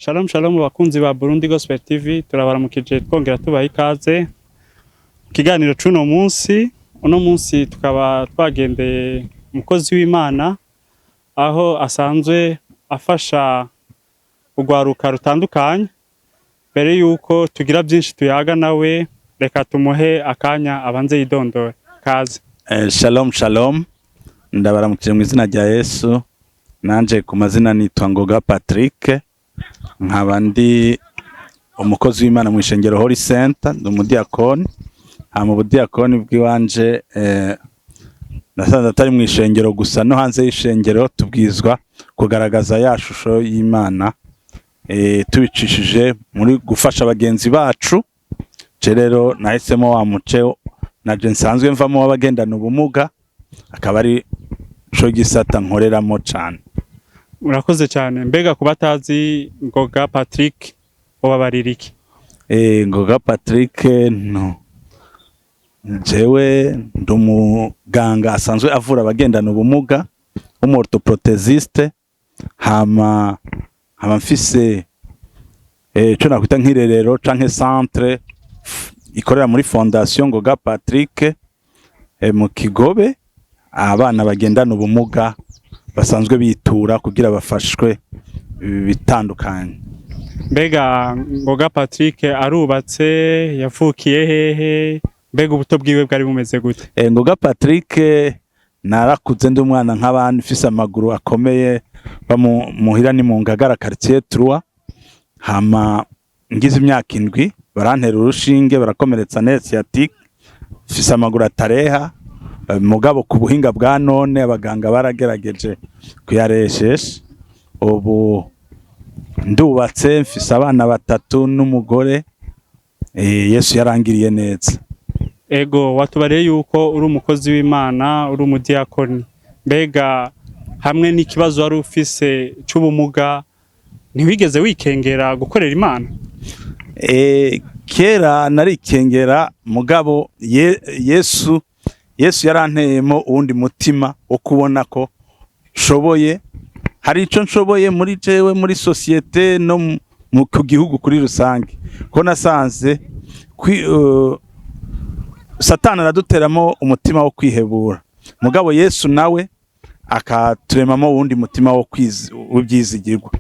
Shalom shalom bakunzi ba Burundi Gospel TV, turabaramukije twongera tubaha ikaze kiganiro cuno munsi. Uno munsi tukaba twagendeye umukozi w'Imana aho asanzwe afasha urwaruka rutandukanye. Mbere yuko tugira byinshi tuyaga nawe, reka tumuhe akanya abanze yidondore. Kaze. Shalom shalom, ndabaramukije mu izina rya Yesu. Nanje ku mazina nitwa Ngoga Patrick, nkaba ndi umukozi w'Imana mu ishengero Holy Center, ndi umudiakoni. Mu budiakoni bw'iwanje nasanze atari mu ishengero gusa, no hanze y'ishengero tubwizwa kugaragaza ya shusho y'Imana tubicishije muri gufasha abagenzi bacu. Rero nahisemo wa muce naje nsanzwe mvamo w'abagendana ubumuga, akaba ari co gisata nkoreramo cane. Murakoze cyane. Mbega kubatazi Ngoga Patrick obabaririki? Ngoga Patrick no jewe ndumuganga asanzwe avura abagendana ubumuga, umorthoprothesiste. hama mfise co nakwita nk'irerero canke centre ikorera muri fondation Ngoga Patrick mu Kigobe, abana bagendana ubumuga basanzwe bitura kugira bafashwe bitandukanye. Mbega Ngoga Patrick arubatse, yavukiye hehe? Mbega ubuto bwiwe bwari bumeze gute? Ngoga Patrick narakuze ndi umwana nk'abandi, mfise amaguru akomeye, bamuhira ni mu Ngagara quartier 3. Hama ngize imyaka 7 barantera urushinge barakomeretsa sciatique, mfise amaguru atareha. Mugabo ku buhinga bwa none abaganga baragerageje kuyareshesha. Ubu ndubatse, mfise abana 3 n'umugore. Yesu yarangiriye neza. Ego, watubareye yuko uri umukozi w'Imana, uri umudiakoni. Mbega hamwe n'ikibazo wari ufise c'ubumuga, ntiwigeze wikengera gukorera Imana? Kera narikengera, mugabo Yesu yaranteyemo uwundi mutima wo kubona ko shoboye, hari ico nshoboye muri jewe, muri societe no mu gihugu kuri rusange. Ko nasanze Satani araduteramo umutima wo kwihebura, mugabo Yesu nawe akaturemamo uwundi mutima wo w'ibyizigirwa.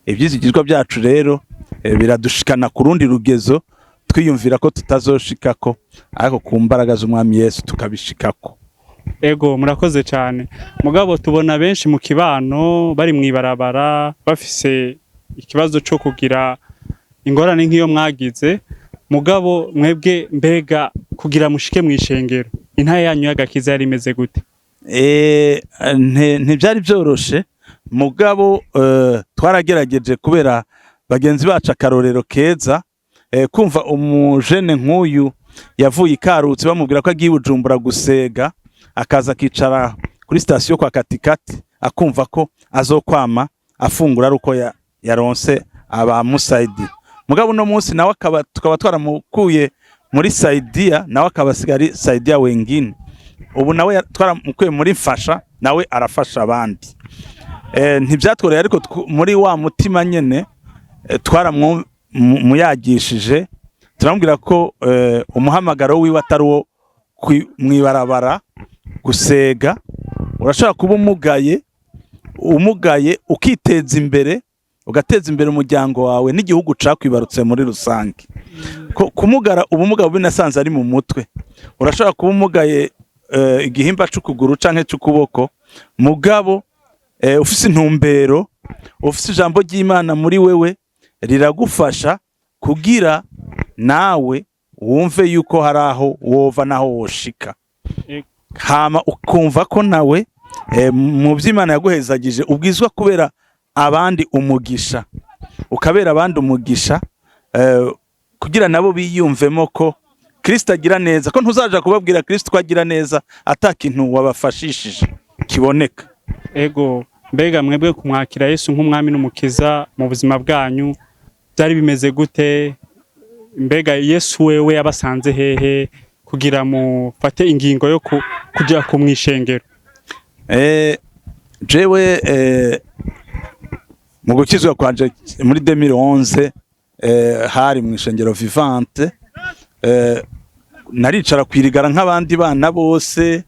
Ibyizigirwa byacu rero biradushikana ku rundi rugezo twiyumvira ko tutazoshikako, ariko ku mbaraga z'Umwami Yesu tukabishikako. Ego, murakoze cyane. Mugabo tubona benshi mu kibano bari mwibarabara bafise ikibazo cyo kugira ingorane nk'iyo mwagize. Mugabo mwebwe mbega kugira mushike mwishengero, intaye yanyu y'agakiza yari imeze gute? Ntibyari byoroshe, mugabo twaragerageje kubera bagenzi bacu akarorero keza. Kumva umujene nk'uyu yavuye Ikarutse bamubwira ko agiye Bujumbura gusega, akaza akicara kuri station kwa Katikati, akumva ko azokwama afungura ari uko yaronse abamusaidi. Mugabo no munsi nawe tukaba twaramukuye muri Saidia, nawe akabasigari Saidia wengine. Ubu nawe twaramukuye muri Mfasha, nawe arafasha abandi. Ntibyatworeye, ariko muri wa mutima nyene twaramuyagishije, turamubwira ko umuhamagaro wiwe atari wo mwibarabara gusega. Urashaka kuba umugaye ukiteza imbere, ugateza imbere umuryango wawe n'igihugu cakwibarutse muri rusange. Kumugara ubumuga bubi nasanze ari mu mutwe. Urashaka kuba umugaye igihimba c'ukuguru canke c'ukuboko, mugabo ufise intumbero, ufise ijambo ry'Imana muri wewe, riragufasha kugira nawe wumve yuko hari aho wova naho woshika. Hama ukumva ko nawe mu by'Imana yaguhezagije ubwizwa kubera abandi umugisha, ukabera abandi umugisha, kugira nabo biyumvemo ko Kristo agira neza, ko ntuzaja kubabwira Kristo ko agira neza atakintu wabafashishije kiboneka. Ego, mbega mwebwe kumwakira Yesu nk'umwami n'umukiza mu buzima bwanyu byari bimeze gute? Mbega Yesu wewe yabasanze hehe kugira mufate ingingo yo kuja kumwishengero? Jewe mu gukizwa kwanje muri 2011 hari mu ishengero Vivante, naricara kwirigara nk'abandi bana bose,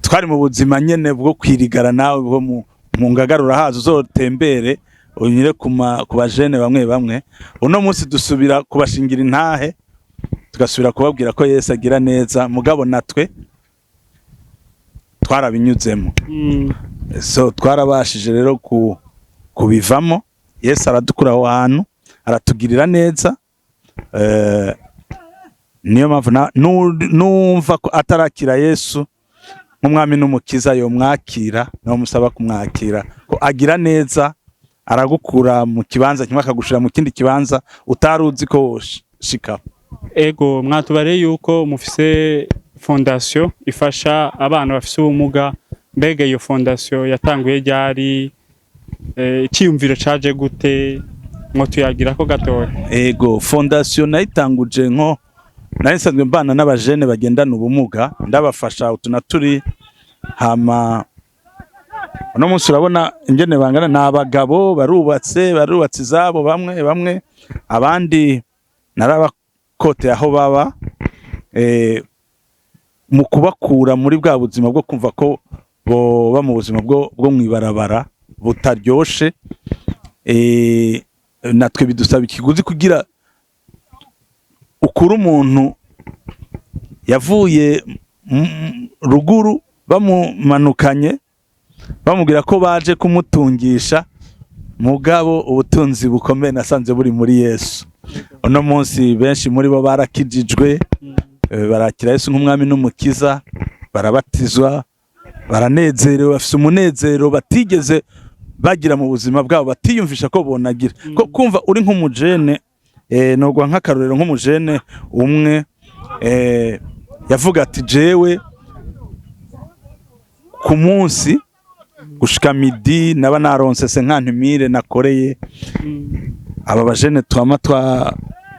twari mu buzima nyene bwo kwirigara nawe bwo mu ngagarura hazo uzotembere unyire ku bajene bamwe bamwe. Uno munsi dusubira kubashingira intahe, tugasubira kubabwira ko Yesu agira neza, mugabo natwe twarabinyuzemo. So twarabashije rero kubivamo. Yesu aradukura aho hantu, aratugirira neza. Niyo mpamvu numva ko atarakira Yesu nk'umwami n'umukiza yo mwakira, no musaba kumwakira ko agira neza, aragukura mu kibanza kimwe akagushira mu kindi kibanza utaruzi ko shika. Ego mwatubare yuko mufise fondation ifasha abana bafise ubumuga, mbega iyo fondation yatanguye ryari, icyumviro caje gute, mwo tuyagira ko gatoya? Ego fondation nayitanguje nko narisanzwe mbana n'abajene bagendana ubumuga, ndabafasha utunaturi. Hama uno munsi urabona ingene bangana, n'abagabo barubatse izabo bamwe, abandi narabakote aho baba, mu kubakura muri bwa buzima bwo kumva ko boba mu buzima bwo mwibarabara butaryoshe. Natwe bidusaba ikiguzi kugira ukura umuntu yavuye ruguru bamumanukanye bamubwira ko baje kumutungisha, mugabo ubutunzi bukomeye nasanze buri muri Yesu. Uno munsi benshi muri bo barakijijwe, barakira Yesu nk'umwami n'umukiza, barabatizwa, baranezerewe, bafise umunezero batigeze bagira mu buzima bwabo, batiyumvisha ko bonagira. Ko kumva uri nk'umujene, nogwa nk'akarorero nk'umujene umwe yavuga ati jewe ku munsi gushika midi naba naronse 50,000 nakoreye. Aba bajene twama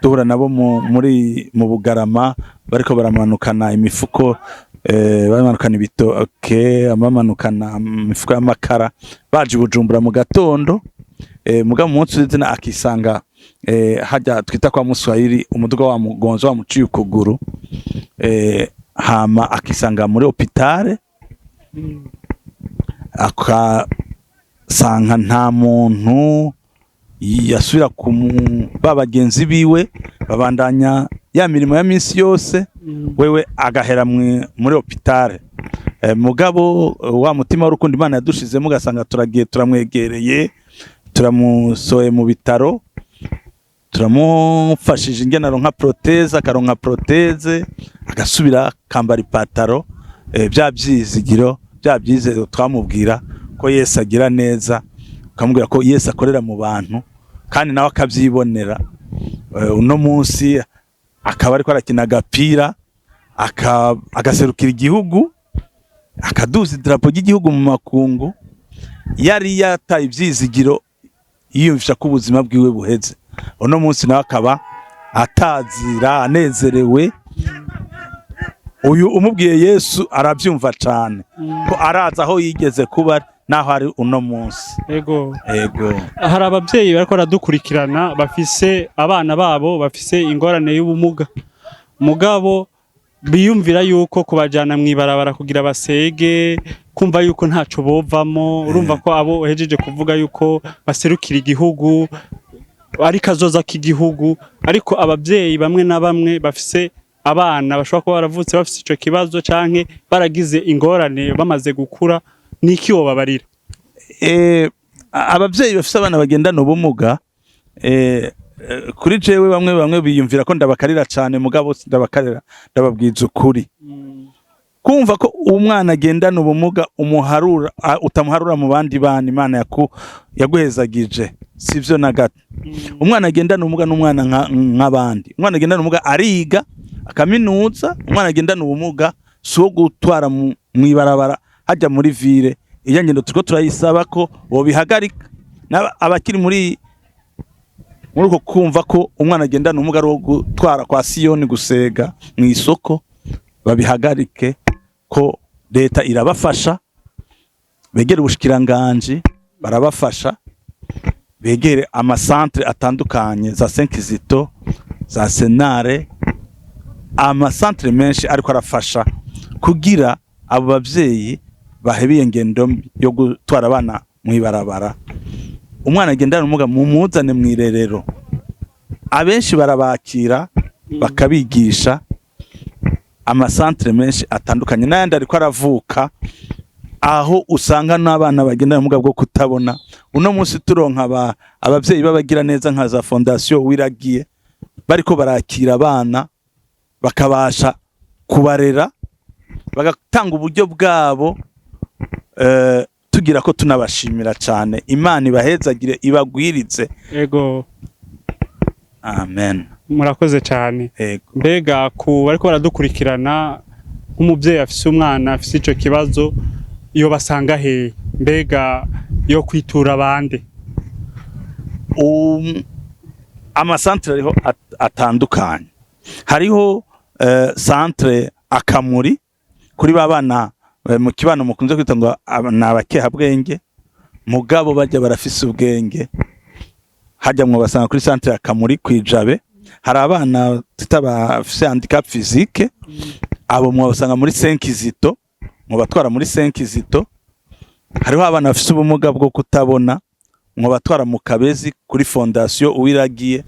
duhura nabo mu Bugarama, bariko baramanukana imifuko, bamanukana ibitoke, abamanukana imifuko y'amakara, baje Bujumbura mu gatondo. Muga munsi uzina akisanga hajya twita kwa Muswahili umuduga wa mugonzo wa muciye ukuguru, hama akisanga muri hopitale, akasanga nta muntu yasubira babagenzi biwe, babandanya ya mirimo ya minsi yose, wewe agahera muri hopitale. Mugabo wa mutima w'urukundo Imana yadushizemo, ugasanga turagiye turamwegereye, turamusoye mu bitaro, turamufashije ingene aronka proteze, akaronka proteze, agasubira kambara ipataro. Bya byizigiro, bya byizero twamubwira ko Yesu agira neza, ukamubwira ko Yesu akorera mu bantu kandi nawe akabyibonera. Uno munsi akaba ariko arakina agapira, agaserukira igihugu, akaduza idarapo ry'igihugu mu makungu. Yari yataye ibyizigiro, yiyumvisha ko ubuzima bwiwe buheze. Uno munsi nawe akaba atazira, anezerewe. Uyu umubwiye Yesu arabyumva cyane, ko araza aho yigeze kuba naho ari uno munsi. Ego hari ababyeyi bariko baradukurikirana bafise abana babo bafise ingorane y'ubumuga, mugabo biyumvira yuko kubajana mwibarabara kugira basege, kumva yuko ntaco bovamo. Urumva ko abo uhejeje kuvuga yuko baserukira igihugu, ari kazoza k'igihugu, ariko ababyeyi bamwe na bamwe bafise abana bashobora kuba baravutse bafise ico kibazo canke baragize ingorane bamaze gukura, niki wobabarira? Ababyeyi bafise abana bagendana ubumuga, kuri jewe bamwe biyumvira ko ndabakarira cyane, mugabo ndabakarira, ndababwiza ukuri. Kumva ko umwana agendana ubumuga umuharura, utamuharura mu bandi bana Imana yaguhezagije, sivyo na gato. Umwana agendana ubumuga n'umwana nk'abandi. Umwana agendana ubumuga ariga akaminuza, umwana agendana ubumuga so gutwara mwibarabara hajya muri ville. Iyo ngendo turiko turayisaba ko bobihagarika, abakiri muri uko kumva ko umwana agendana ubumuga ari gutwara kwa Siyoni gusega mu isoko, babihagarike, ko leta irabafasha begere ubushikiranganje barabafasha, begere amasantre atandukanye za Senkizito, za Senare, amasantre menshi ariko arafasha kugira abo bavyeyi bahebeye ngendo yo gutwara abana mwibarabara. Umwana agendana ubumuga mumuzane mwirerero, abenshi barabakira bakabigisha. Amasantre menshi atandukanye n'ayandi ariko aravuka, aho usanga n'abana bagendana ubumuga bwo kutabona. Uno munsi turonka abavyeyi babagira neza nka za Fondation Wiragiye bariko barakira abana bakabasha kubarera, bagatanga uburyo bwabo. Tugira ko tunabashimira cyane, Imana ibahezagire ibagwiritse. Ego, amen. Murakoze cyane. Mbega ku bariko baradukurikirana, nk'umuvyeyi afise umwana afise ico kibazo, iyo basanga he? Mbega yo kwitura bande? Amasantre ariho atandukanye. Hariho centre Akamuri kuri babana mu kibano mukunze kwita ngo nabakeha bwenge, mugabo bajya barafise ubwenge. Hajya mwo basanga kuri centre Akamuri kwijabe. Hari abana tutabafise handicap physique, abo mwo basanga muri Senkizito, mwo batwara muri Senkizito. Hariho abana bafise ubumuga bwo kutabona, mwo batwara mu Kabezi kuri Fondation Uwiragiye.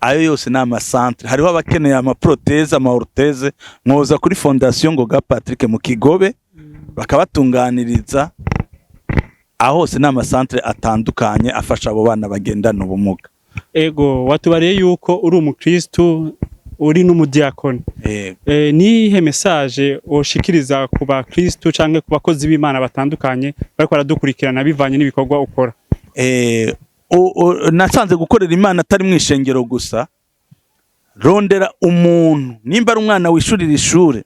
Ayo yose na amasantre. Hariho abakeneye amaproteze, amaorteze, mwoza kuri Fondation Ngoga Patrick mu Kigobe bakabatunganiriza. Aho hose na amasantre atandukanye afasha abo bana bagendana ubumuga. Ego, watubariye yuko uri umukristo, uri n'umudiakoni. Nihe message woshikiriza ku bakristo canke ku bakozi b'Imana batandukanye bariko baradukurikirana bivanye n'ibikorwa ukora? Nasanze gukorera Imana atari mwishengero gusa. Rondera umuntu, nimba ari umwana wishurira ishure,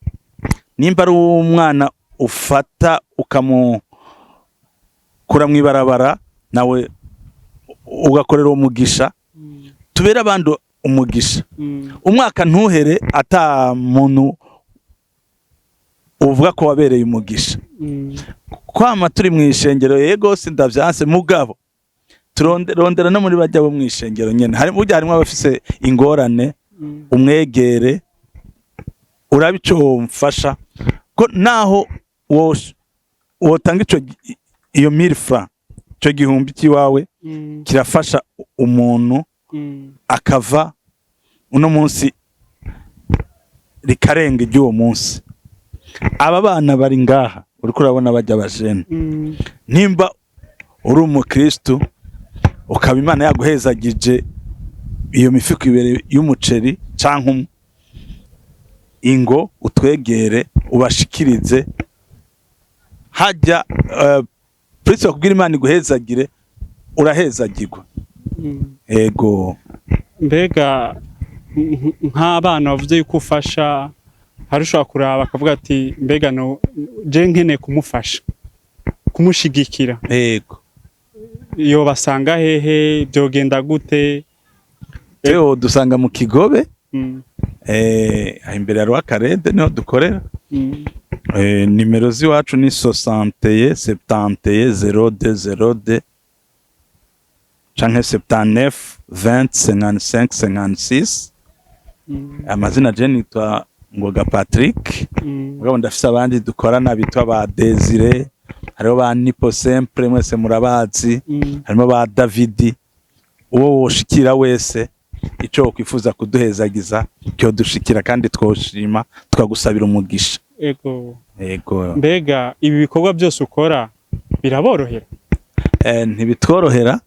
nimba ari umwana ufata ukamukura mwibarabara, nawe ugakorera umugisha. Tubera abandi umugisha. Umwaka ntuhere ata muntu uvuga ko wabereye umugisha. Kwama turi mwishengero, yego sindavyanse, mugabo turondera no muri bajya bo mwishengero nyene. Harimo abafise ingorane, umwegere urabico mfasha ko naho wotanga iyo 1000 francs, cyo gihumbi kiwawe kirafasha umuntu akava uno munsi rikarenga iby'uwo munsi. Aba bana bari ngaha uriko urabona bajya bajene, nimba uri umukristo ukaba Imana yaguhezagije iyo mifuko ibere y'umuceri canke ingo, utwegere ubashikirize. Hajya Prince wakubwira Imana iguhezagire, urahezagirwa. Ego. Mbega nk'abana bavuze yuko ufasha, harushobora kuraba akavuga ati mbega no je nkene kumufasha, kumushigikira. Ego. Yo basanga hehe, byogenda gute? Teo dusanga mu Kigobe, imbere ya Rwakarede niho dukorera. Nimero ziwacu ni 61 71 02 canke 79 20 55 56. Amazina je nitwa Ngoga Patrick. Mugabo ndafise abandi dukorana bitwa ba Desire, hariho ba Nipo Sempre mwese murabazi, harimo ba David. Uwo woshikira wese ico kwifuza kuduhezagiza cyo dushikira, kandi twoshima tukagusabira umugisha. Ego. Mbega ibi bikorwa byose ukora biraborohera? Ntibitworohera,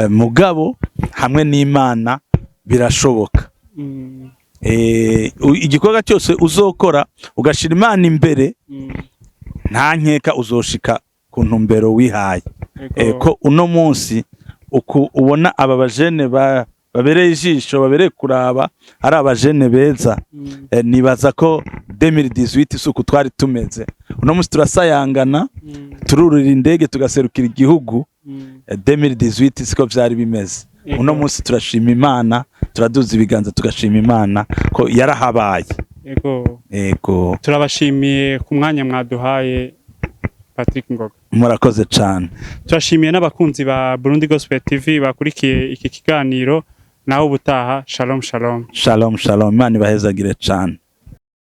mugabo hamwe n'Imana birashoboka. Igikorwa cyose uzokora ugashira Imana imbere, nta nkeka uzoshika ku ntumbero wihaye. Ko uno munsi ubona aba bajene babereye ijisho, babereye kuraba, ari abajene beza. Nibaza ko 2018 isuku twari tumeze. Uno munsi turasayangana, tururira indege tugaserukira igihugu. 2018 siko byari bimeze. Uno munsi turashima Imana, turaduza ibiganza tugashima Imana ko yarahabaye. Ego. Turabashimiye ku mwanya mwaduhaye Patrick Ngoga. murakoze cyane. Turashimiye n'abakunzi ba Burundi Gospel TV bakurikiye iki kiganiro, naho ubutaha. Shalom shalom. Shalom shalom, Imana ibahezagire cyane.